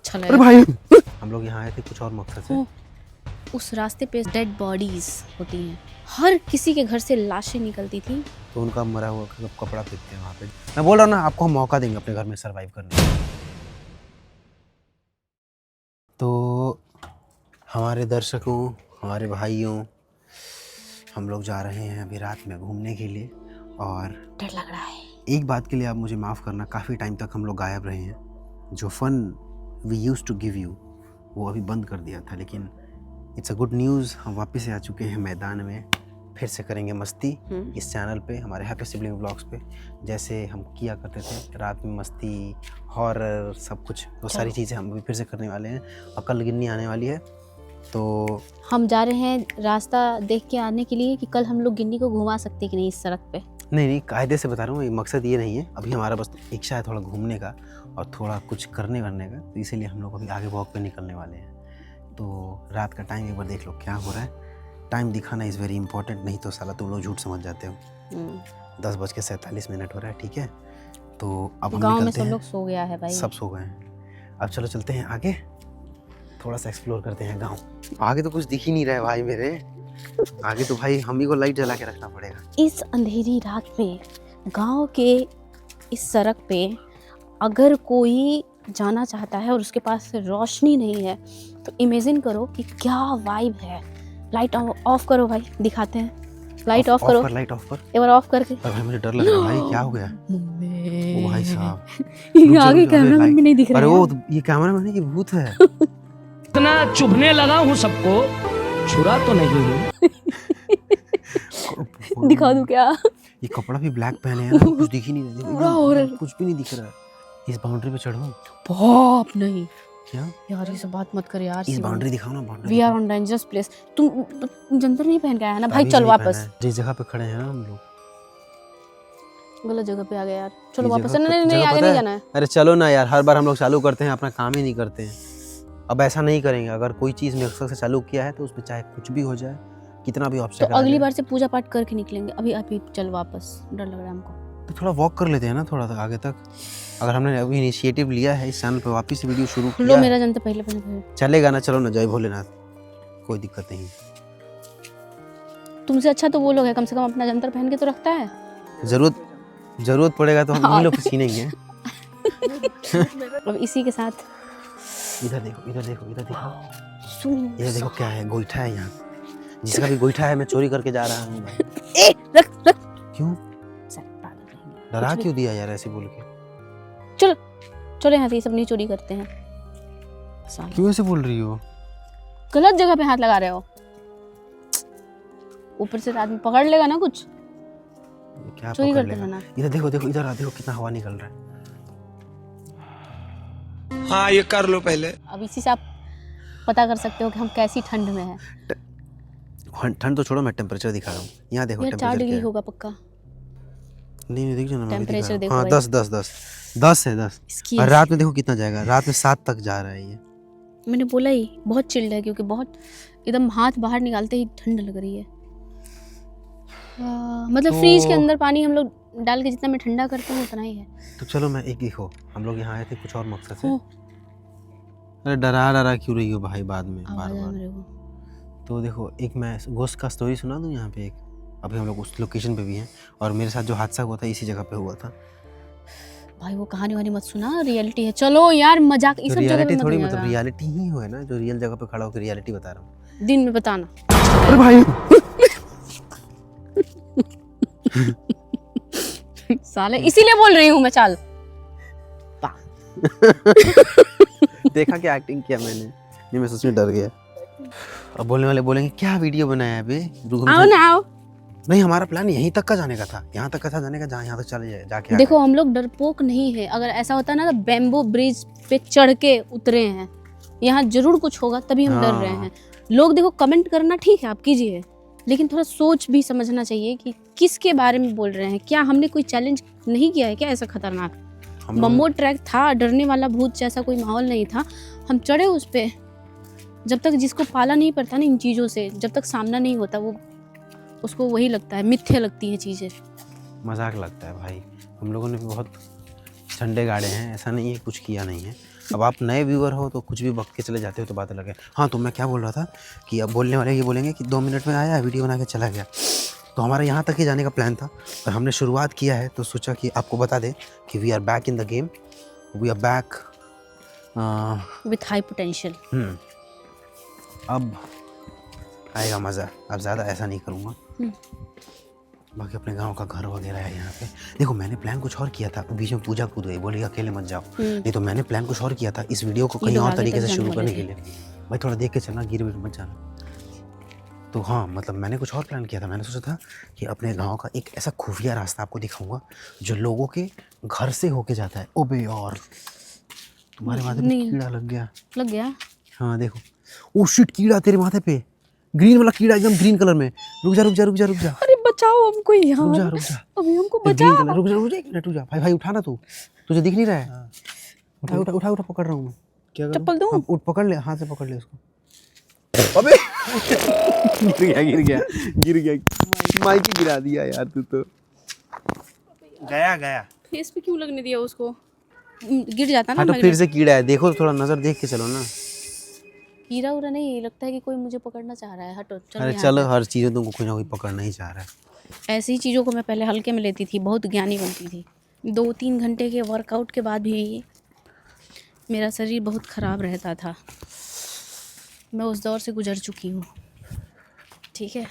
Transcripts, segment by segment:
अच्छा अरे लगा। भाई हम लोग यहाँ आए थे कुछ और मकसद से। उस रास्ते पे डेड बॉडीज होती हैं, हर किसी के घर से लाशें निकलती थी। तो उनका मरा हुआ कपड़ा फेंकते हैं वहाँ पे। मैं बोल रहा हूँ ना, आपको हम मौका देंगे अपने घर में सरवाइव करने का। तो हमारे दर्शकों, हमारे भाइयों, हम लोग जा रहे हैं अभी रात में घूमने के लिए। और डर लग रहा है। एक बात के लिए आप मुझे माफ़ करना, काफ़ी टाइम तक हम लोग गायब रहे हैं। जो fun we use to give you वो अभी बंद कर दिया था, लेकिन इट्स अ गुड न्यूज़, हम वापस से आ चुके हैं मैदान में। फिर से करेंगे मस्ती इस चैनल पे, हमारे हैप्पी सिबलिंग व्लॉग्स पे, जैसे हम किया करते थे। रात में मस्ती, हॉरर, सब कुछ, वो सारी चीज़ें हम अभी फिर से करने वाले हैं। और कल गिन्नी आने वाली है, तो हम जा रहे हैं रास्ता देख के आने के लिए कि कल हम लोग गिन्नी को घुमा सकते कि नहीं इस सड़क पे। नहीं, कायदे से बता रहा हूँ, मकसद ये नहीं है। अभी हमारा बस इच्छा है थोड़ा घूमने का और थोड़ा कुछ करने वरने का, तो इसीलिए हम लोग अभी आगे वॉक पे निकलने वाले हैं। तो रात का टाइम एक बार देख लो क्या हो रहा है। टाइम दिखाना इज़ वेरी इंपॉर्टेंट, नहीं तो साला तुम लोग झूठ समझ जाते हो। 10:47 है, ठीक है। तो अब हम गांव में निकलते सब हैं। लोग सो गया है भाई। सब सो गए हैं। अब चलो चलते हैं आगे, थोड़ा सा एक्सप्लोर करते हैं गाँव। आगे तो कुछ दिख ही नहीं रहा है भाई मेरे, आगे तो भाई हम ही को लाइट जला के रखना पड़ेगा। इस अंधेरी रात में गांव के इस सड़क पे अगर कोई जाना चाहता है और उसके पास रोशनी नहीं है, तो इमेजिन करो कि क्या वाइब है। लाइट ऑफ करो भाई, दिखाते हैं। लाइट ऑफ करो, लाइट ऑफ कर। एक बार ऑफ करके। अरे भाई मुझे डर लग रहा है भाई, क्या हो गया? ओ भाई साहब, ये आगे कैमरामैन भी नहीं दिख रहा अरे है। वो ये कैमरामैन है कि भूत है? इतना चुभने लगा हूँ सबको, छुरा तो नहीं हूँ। दिखा दूं क्या? ये कपड़ा भी ब्लैक पहने हैं ना, कुछ दिख ही नहीं रहा, कुछ भी नहीं दिख रहा है। इस बाउंड्री पे चढ़ो। बाप नहीं क्या यार, ये सब बात मत कर यार। इस बाउंड्री दिखाओ ना, boundary. We are on dangerous place. तुम जंतर नहीं पहन के आया ना भाई, चल वापस। जिस जगह पे खड़े हैं ना हम लोग, गलत जगह पे आ गए यार, चलो ये वापस। जगह नहीं जगह आगे पता नहीं है? जाना है। अरे चलो ना यार, हर बार हम लोग चालू करते हैं अपना काम ही नहीं करते हैं। अब ऐसा नहीं करेंगे, अगर कोई चीज़ मकसद से चालू किया है तो उसमें चाहे कुछ भी हो जाए, कितना भी तो ऑब्स्टेकल अगली बार से पूजा पाठ करके निकलेंगे। अभी चल वापस, डर लग रहा है हमको। तो थोड़ा वॉक कर लेते हैं ना थोड़ा सा आगे तक। अगर हमने अभी इनिशिएटिव लिया है इस चैनल पे, वापस से वीडियो शुरू लो किया मेरा है, जंतर पहले पहले। चलेगा ना? चलो ना, जय भोलेनाथ, कोई दिक्कत नहीं। तुमसे अच्छा तो वो लोग है, कम से कम अपना जंतर पहन के तो रखता है। जरूरत पड़ेगा तो हम ही लोग छीनेंगे। अब इसी के साथ इधर देखो, इधर देखो, इधर देखो, सुन। इधर देखो क्या है, गोईठा है यहाँ। जिसका भी गोईठा है मैं चोरी करके जा रहा हूँ भाई। ए रख रख। क्यों सर, पागल कहीं। डरा कुछ क्यों दिया यार ऐसे बोल के? चलो चलो यहाँ से, ये सब नहीं चोरी करते हैं। साले, क्यों ऐसे बोल रही हो? गलत जगह पे हाथ लगा रहे हो। ऊपर से आदमी पकड़ लेगा ना कुछ, क्या चोरी पकड़ करते लेगा? रहना। इधर देखो, देखो इधर देखो कितना हवा निकल रहा है। हाँ ये कर लो पहले। अब इसी से आप पता कर सकते हो कि हम कैसी ठंड में हैं। ठंड तो छोड़ो, मैं टेम्परेचर दिखा रहा हूँ। यहाँ देखो यार 4 टेम्परेचर डिग्री क्या है। होगा पक्का। नहीं दिख जाना, मैं भी दिखा टेम्परेचर रहा देखो हूँ। हाँ भाई। 10 है 10। इसकी और रात में देखो कितना जाएगा, रात में 7 तक जा रहा है ये। मैंने बोला ही बहुत चिल्ड है, क्योंकि बहुत एकदम हाथ बाहर निकालते ही ठंड लग रही है। मतलब फ्रीज के अंदर पानी हम लोग डाल के जितना में ठंडा करते हैं उतना ही है। तो चलो मैं एक देखो, हम लोग यहाँ आए थे कुछ और मकसद से। अरे डरा क्यों रही हो भाई बाद में बार आवाज आ बार? मेरे को। तो देखो, एक मैं घोस्ट का स्टोरी सुना दूँ यहाँ पे एक। अभी हम लोग उस लोकेशन पे भी हैं, और मेरे साथ जो हादसा हुआ था इसी जगह पे हुआ था। भाई वो कहानी वानी मत सुना, रियलिटी है। चलो यार मजाक इस तो सब जगह पे रियलिटी मत थोड़ी, करिएगा। मतलब रियलिटी ही हो है ना, जो रियल जगह पे खड़ा होकर रियलिटी बता रहा हूँ। दिन में बताना। अरे भाई साले इसीलिए बोल रही हूँ मैं। चल देखा क्या एक्टिंग किया मैंने? नहीं, मैं सच में डर गया। अब बोलने वाले बोलेंगे क्या वीडियो बनाया है बे? आओ ना आओ। नहीं, हमारा प्लान यहीं तक का जाने का था, यहाँ तक का था जाने का, जहाँ यहाँ तक चले जाए जाके। देखो हम लोग डरपोक नहीं है। अगर ऐसा होता ना तो बैम्बू ब्रिज पे चढ़ के उतरे हैं। यहाँ जरूर कुछ होगा तभी हम डर रहे हैं। लोग देखो कमेंट करना ठीक है, आप कीजिए, लेकिन थोड़ा सोच भी समझना चाहिए कि किसके बारे में बोल रहे हैं। क्या हमने कोई चैलेंज नहीं किया है क्या ऐसा खतरनाक? मम्मो ट्रैक था, डरने वाला भूत जैसा कोई माहौल नहीं था। हम चढ़े उस पे। जब तक जिसको पाला नहीं पड़ता ना इन चीज़ों से, जब तक सामना नहीं होता, वो उसको वही लगता है, मिथ्या लगती है चीज़ें। मजाक लगता है भाई। हम लोगों ने भी बहुत झंडे गाड़े हैं, ऐसा नहीं है कुछ किया नहीं है। अब आप नए व्यूअर हो तो कुछ भी वक्त के चले जाते हो तो बात अलग है। हाँ, तो मैं क्या बोल रहा था कि अब बोलने वाले ये बोलेंगे कि 2 मिनट में आया, वीडियो बना के चला गया। तो हमारा यहाँ तक ही जाने का प्लान था और हमने शुरुआत किया है, तो सोचा कि आपको बता दें कि we are back in the game, we are back with high potential. अब आएगा मज़ा। अब ज़्यादा ऐसा नहीं करूँगा। बाकी अपने गांव का घर वगैरह है यहाँ पे। देखो मैंने प्लान कुछ और किया था, बीच में पूजा कूद गई, बोली अकेले मत जाओ। नहीं तो मैंने प्लान कुछ और किया था इस वीडियो को कहीं और तरीके से शुरू करने के लिए। भाई थोड़ा देख के चलना, गिर विर मत जाना। तो हाँ, मतलब मैंने कुछ और प्लान किया था। मैंने सोचा था कि अपने गांव का एक ऐसा खुफिया रास्ता आपको दिखाऊंगा जो लोगों के घर से होके जाता है। ओबे यार, तुम्हारे माथे पे कीड़ा लग गया। लग गया? हाँ देखो, ओ शिट, कीड़ा तेरे माथे पे, ग्रीन वाला कीड़ा, एकदम ग्रीन कलर में। रुक जा रुक जा रुक जा रुक जा, अरे बचाओ हमको यार, रुक जा अभी हमको ग्रीन बचाओ। कलर। रुक जा एक मिनट, रुक जा भाई। भाई उठा ना, तू तुझे दिख नहीं रहा है? उठा उठा उठा उठा, पकड़ रहा हूँ मैं। क्या करूं? चप्पल दूं? उठ, पकड़ ले, हाथ से पकड़ ले उसको। अबे गिर गया माइक ही गिरा दिया यार तू तो। गया फेस पे क्यों लगने दिया उसको? गिर जाता ना। हाँ तो फिर से कीड़ा है, देखो थोड़ा नजर देख के चलो ना। कीड़ा उड़ा नहीं, लगता है कि कोई मुझे पकड़ना चाह रहा है। हटो चलो। अरे चलो, हर चीज़ में तुमको कोई ना कोई पकड़ना ही चाह रहा है। ऐसी चीज़ों को मैं पहले हल्के में लेती थी, बहुत ज्ञानी बनती थी। 2-3 घंटे के वर्कआउट के बाद भी मेरा शरीर बहुत ख़राब रहता था। मैं उस दौर से गुजर चुकी हूँ, ठीक है।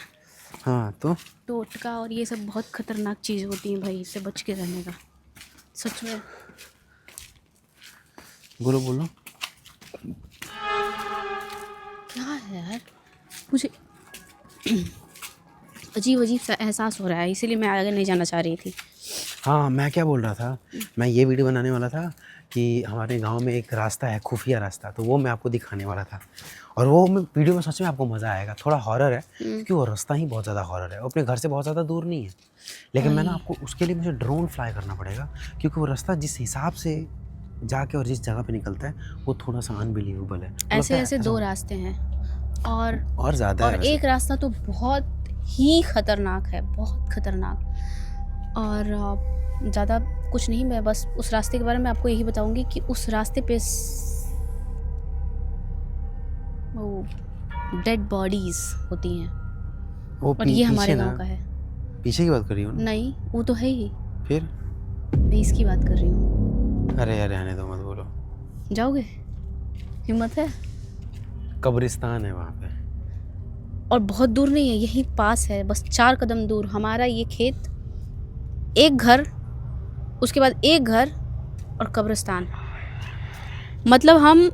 हाँ तो टोटका और ये सब बहुत ख़तरनाक चीज़ होती हैं भाई, इससे बच के रहने का। सच में। बोलो क्या है यार, मुझे अजीब सा एहसास हो रहा है, इसीलिए मैं आगे नहीं जाना चाह रही थी। हाँ, मैं क्या बोल रहा था, मैं ये वीडियो बनाने वाला था कि हमारे गांव में एक रास्ता है, खुफिया रास्ता, तो वो मैं आपको दिखाने वाला था। और वो वीडियो में सच में आपको मज़ा आएगा। थोड़ा हॉरर है क्योंकि वो रास्ता ही बहुत ज़्यादा हॉरर है। वो अपने घर से बहुत ज़्यादा दूर नहीं है, लेकिन मैं ना आपको उसके लिए मुझे ड्रोन फ्लाई करना पड़ेगा, क्योंकि वो रास्ता जिस हिसाब से जाके और जिस जगह पे निकलता है वो थोड़ा सा अनबिलीवेबल है। ऐसे 2 रास्ते हैं और ज़्यादा और एक रास्ता तो बहुत ही खतरनाक है, बहुत खतरनाक। और ज़्यादा कुछ नहीं, मैं बस उस रास्ते के बारे में आपको यही बताऊंगी कि उस रास्ते पे वो डेड बॉडीज होती हैं। वो और ये हमारे गांव का है। पीछे की बात कर रही हो? नहीं, वो तो है ही। फिर मैं इसकी बात कर रही हूँ। अरे रहने दो, मत बोलो। जाओगे? हिम्मत है? कब्रिस्तान है वहाँ पे, और बहुत दूर नहीं है, यहीं पास है, बस 4 कदम दूर। हमारा ये खेत, एक घर, उसके बाद एक घर और कब्रिस्तान। मतलब हम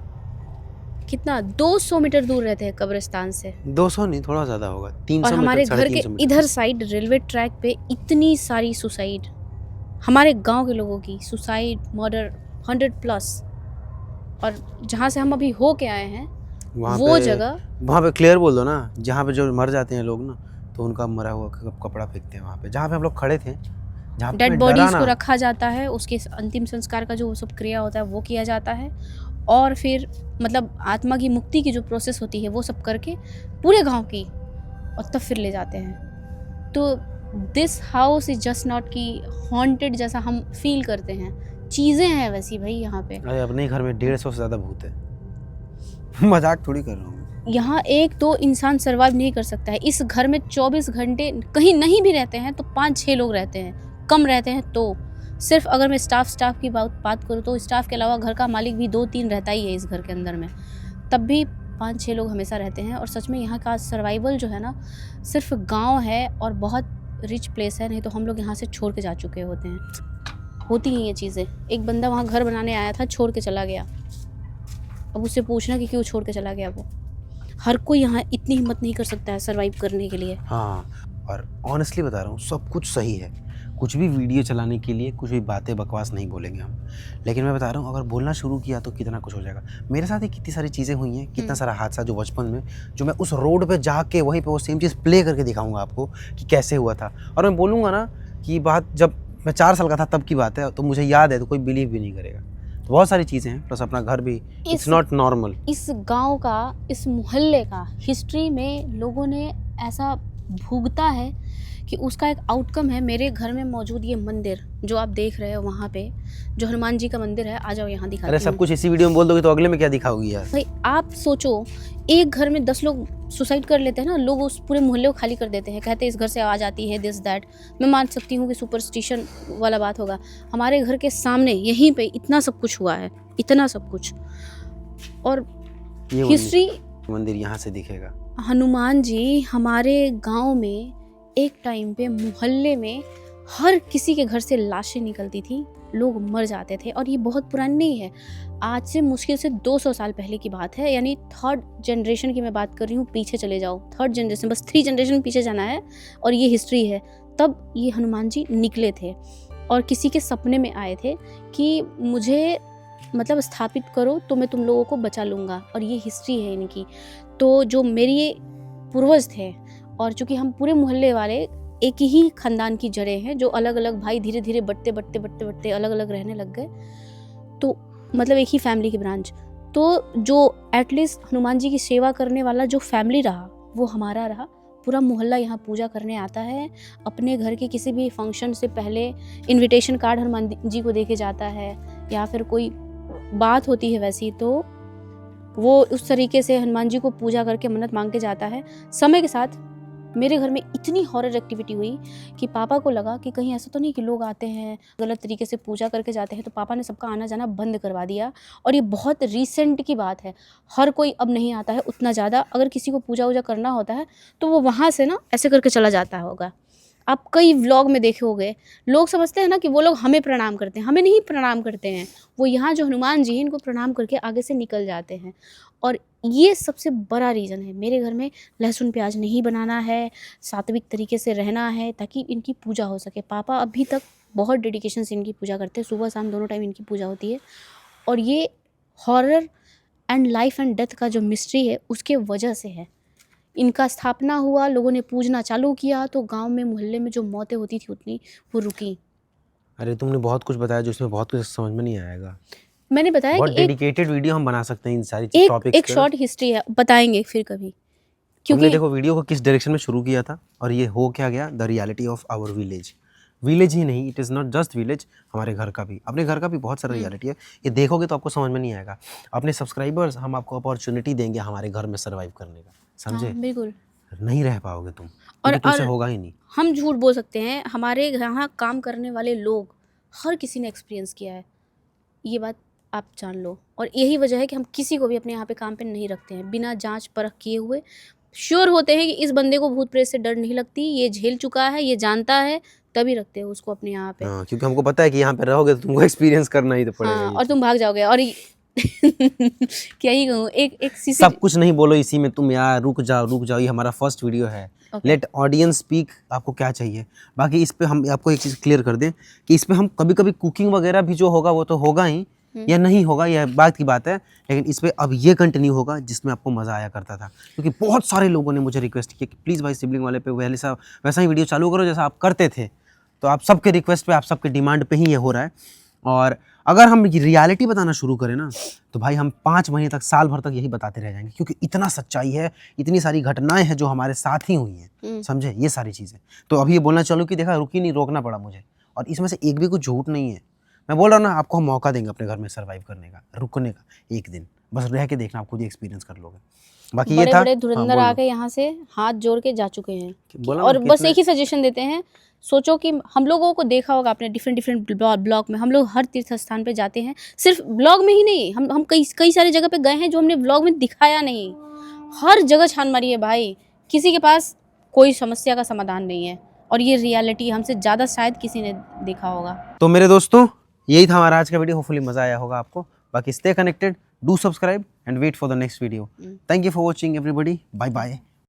कितना 200 मीटर दूर रहते हैं कब्रिस्तान से। 200 नहीं, थोड़ा ज़्यादा होगा, 300 और हमारे मीटर, घर के 350 मीटर। इधर साइड रेलवे ट्रैक पे इतनी सारी सुसाइड, हमारे गांव के लोगों की सुसाइड, मर्डर 100+। और जहाँ से हम अभी हो के आए हैं वो जगह, वहाँ पे क्लियर बोल दो ना, जहाँ पे जो मर जाते हैं लोग ना, तो उनका मरा हुआ कपड़ा फेंकते हैं वहाँ पे, जहाँ पे हम लोग खड़े थे, जहाँ पे डेड बॉडीज को रखा जाता है। उसके अंतिम संस्कार का जो सब क्रिया होता है वो किया जाता है, और फिर मतलब आत्मा की मुक्ति की जो प्रोसेस होती है वो सब करके पूरे गांव की, और तब फिर ले जाते हैं। तो this house is just not कि हॉन्टेड जैसा हम फील करते हैं, चीज़ें हैं वैसी भाई यहाँ पे। अरे अपने घर में 150 से ज़्यादा भूत है। मजाक थोड़ी कर रहा हूँ। यहाँ 1-2 इंसान सर्वाइव नहीं कर सकता है। इस घर में 24 घंटे कहीं नहीं भी रहते हैं तो 5-6 लोग रहते हैं, कम रहते हैं तो। सिर्फ अगर मैं स्टाफ की बात करूँ तो स्टाफ के अलावा घर का मालिक भी 2-3 रहता ही है इस घर के अंदर में, तब भी 5-6 लोग हमेशा रहते हैं। और सच में यहाँ का सर्वाइवल जो है ना, सिर्फ गांव है और बहुत रिच प्लेस है, नहीं तो हम लोग यहाँ से छोड़ के जा चुके होते हैं। होती हैं ये चीज़ें। एक बंदा वहाँ घर बनाने आया था, छोड़ के चला गया। अब उससे पूछना कि क्यों छोड़ के चला गया वो। हर कोई यहाँ इतनी हिम्मत नहीं कर सकता है सर्वाइव करने के लिए। हाँ, और ऑनेस्टली बता रहा हूँ, सब कुछ सही है, कुछ भी वीडियो चलाने के लिए कुछ भी बातें बकवास नहीं बोलेंगे हम, लेकिन मैं बता रहा हूँ अगर बोलना शुरू किया तो कितना कुछ हो जाएगा। मेरे साथ ही कितनी सारी चीज़ें हुई हैं, कितना सारा हादसा जो बचपन में, जो मैं उस रोड पे जाके वहीं पे वो सेम चीज़ प्ले करके दिखाऊंगा आपको कि कैसे हुआ था। और मैं बोलूँगा ना कि बात जब मैं 4 साल का था तब की बात है, तो मुझे याद है, तो कोई बिलीव भी नहीं करेगा। तो बहुत सारी चीज़ें हैं, प्लस अपना घर भी इट्स नॉट नॉर्मल। इस गांव का, इस मोहल्ले का हिस्ट्री में लोगों ने ऐसा भुगता है कि उसका एक आउटकम है मेरे घर में मौजूद ये मंदिर जो आप देख रहे हो वहाँ पे, जो हनुमान जी का मंदिर है। आ जाओ यहाँ दिखाती अरे हूँ। सब कुछ इसी वीडियो में बोल दोगे तो अगले में क्या दिखाओगी यार? भाई आप सोचो, एक घर में 10 लोग सुसाइड कर लेते हैं ना, लोग उस पूरे मोहल्ले को खाली कर देते हैं, कहते हैं इस घर से आवाज़ आती है, दिस दैट। मैं मान सकती हूँ कि सुपरस्टिशन वाला बात होगा। हमारे घर के सामने यहीं पे इतना सब कुछ हुआ है, इतना सब कुछ। और ये हिस्ट्री, मंदिर यहाँ से दिखेगा। हनुमान जी हमारे गांव में एक टाइम पे मोहल्ले में हर किसी के घर से लाशें निकलती थी, लोग मर जाते थे। और ये बहुत पुरानी नहीं है, आज से मुश्किल से 200 साल पहले की बात है। यानी 3rd जनरेशन की मैं बात कर रही हूँ, पीछे चले जाओ 3rd जनरेशन, बस 3 जनरेशन पीछे जाना है और ये हिस्ट्री है। तब ये हनुमान जी निकले थे और किसी के सपने में आए थे कि मुझे मतलब स्थापित करो तो मैं तुम लोगों को बचा लूँगा। और ये हिस्ट्री है इनकी। तो जो मेरे पूर्वज थे, और चूँकि हम पूरे मोहल्ले वाले एक ही खानदान की जड़ें हैं, जो अलग अलग भाई धीरे धीरे बढ़ते अलग अलग रहने लग गए, तो मतलब एक ही फैमिली की ब्रांच। तो जो एटलीस्ट हनुमान जी की सेवा करने वाला जो फैमिली रहा वो हमारा रहा। पूरा मोहल्ला यहाँ पूजा करने आता है। अपने घर के किसी भी फंक्शन से पहले इनविटेशन कार्ड हनुमान जी को देके जाता है, या फिर कोई बात होती है वैसी तो वो उस तरीके से हनुमान जी को पूजा करके मन्नत मांग के जाता है। समय के साथ मेरे घर में इतनी हॉरर एक्टिविटी हुई कि पापा को लगा कि कहीं ऐसा तो नहीं कि लोग आते हैं गलत तरीके से पूजा करके जाते हैं, तो पापा ने सबका आना जाना बंद करवा दिया। और ये बहुत रिसेंट की बात है, हर कोई अब नहीं आता है उतना ज़्यादा। अगर किसी को पूजा वूजा करना होता है तो वो वहाँ से ना ऐसे करके चला जाता होगा। आप कई व्लॉग में देखे होंगे, लोग समझते हैं ना कि वो लोग हमें प्रणाम करते हैं, हमें नहीं प्रणाम करते हैं। वो यहाँ जो हनुमान जी हैं इनको प्रणाम करके आगे से निकल जाते हैं। और ये सबसे बड़ा रीज़न है, मेरे घर में लहसुन प्याज नहीं बनाना है, सात्विक तरीके से रहना है ताकि इनकी पूजा हो सके। पापा अभी तक बहुत डेडिकेशन से इनकी पूजा करते हैं, सुबह शाम दोनों टाइम इनकी पूजा होती है। और ये horror and life and death का जो मिस्ट्री है उसके वजह से है। इनका स्थापना हुआ, लोगों ने पूजना चालू किया, तो गांव में मोहल्ले में जो मौतें होती थी उतनी वो रुकी। अरे तुमने बहुत कुछ बताया जो इसमें बहुत कुछ समझ में नहीं आएगा। मैंने बताया बहुत कि डेडिकेटेड वीडियो हम बना सकते हैं इन सारी एक टॉपिक्स एक शॉर्ट हिस्ट्री है, बताएंगे फिर कभी। हमने क्योंकि देखो वीडियो को किस डायरेक्शन में शुरू किया था और ये हो क्या गया, the reality of our village. Village ही नहीं, it is not just village, हमारे घर का भी, अपने घर का भी बहुत सारा रियलिटी है। ये देखोगे तो आपको समझ में नहीं आएगा। अपने सब्सक्राइबर्स, हम आपको अपॉर्चुनिटी देंगे हमारे घर में सर्वाइव करने का, समझे? हाँ, बिल्कुल। नहीं रह पाओगे तुम, और क्योंकि तुमसे होगा ही नहीं। हम झूठ बोल सकते हैं, हमारे यहाँ काम करने वाले लोग हर किसी ने एक्सपीरियंस किया है, ये बात आप जान लो। और यही वजह है कि हम किसी को भी अपने यहाँ पे काम पे नहीं रखते हैं बिना जांच परख किए हुए। श्योर होते हैं कि इस बंदे को भूत प्रेत से डर नहीं लगती, ये झेल चुका है, ये जानता है, तभी रखते हैं उसको अपने यहाँ पे। हाँ, क्योंकि हमको पता है कि यहाँ पे रहोगे तो तुमको एक्सपीरियंस करना ही तो पड़ेगा। हाँ, और तुम भाग जाओगे। और क्या ही कहूँ, एक सीसी सब कुछ नहीं बोलो इसी में तुम, यार रुक जाओ, ये हमारा फर्स्ट वीडियो है। लेट ऑडियंस स्पीक, आपको क्या चाहिए। बाकी इस पे हम आपको एक चीज़ क्लियर कर दें कि इस पे हम कभी कभी कुकिंग वगैरह भी जो होगा वो तो होगा ही या नहीं होगा, यह बात की बात है। लेकिन इस पे अब ये कंटिन्यू होगा जिसमें आपको मज़ा आया करता था, क्योंकि बहुत सारे लोगों ने मुझे रिक्वेस्ट किया कि प्लीज़ भाई सिबलिंग वाले पे वैसा ही वीडियो चालू करो जैसा आप करते थे। तो आप सबके रिक्वेस्ट पे, आप सबके डिमांड पे ही ये हो रहा है। और अगर हम रियलिटी बताना शुरू करें ना तो भाई हम 5 महीने तक, साल भर तक यही बताते रह जाएंगे, क्योंकि इतना सच्चाई है, इतनी सारी घटनाएं हैं जो हमारे साथ ही हुई हैं, समझे, ये सारी चीज़ें। तो अभी ये बोलना चालू कि देखा रुकी नहीं, रोकना पड़ा मुझे। और इसमें से एक भी कुछ झूठ नहीं है। मैं बोल रहा हूँ ना, आपको हम मौका देंगे अपने घर में सर्वाइव करने का, रुकने का एक दिन, बस रह के देखना, आप खुद ही एक्सपीरियंस कर लोगे। बाकी ये था, बड़े धुरंधर आके यहाँ से हाथ जोड़ के जा चुके हैं। बोला और ना बस एक ही सजेशन देते हैं, सोचो कि हम लोगों को देखा होगा आपने डिफरेंट ब्लॉग में, हम लोग हर तीर्थ स्थान पे जाते हैं, सिर्फ ब्लॉग में ही नहीं, हम कई सारी जगह पे गए हैं जो हमने ब्लॉग में दिखाया नहीं। हर जगह छान मारी है भाई, किसी के पास कोई समस्या का समाधान नहीं है। और ये रियलिटी हमसे ज़्यादा शायद किसी ने देखा होगा। तो मेरे दोस्तों, यही था हमारा आज का वीडियो। होपफुली मज़ा आया होगा आपको। बाकी stay connected, do subscribe and wait for the next video. Thank you for watching everybody, bye bye.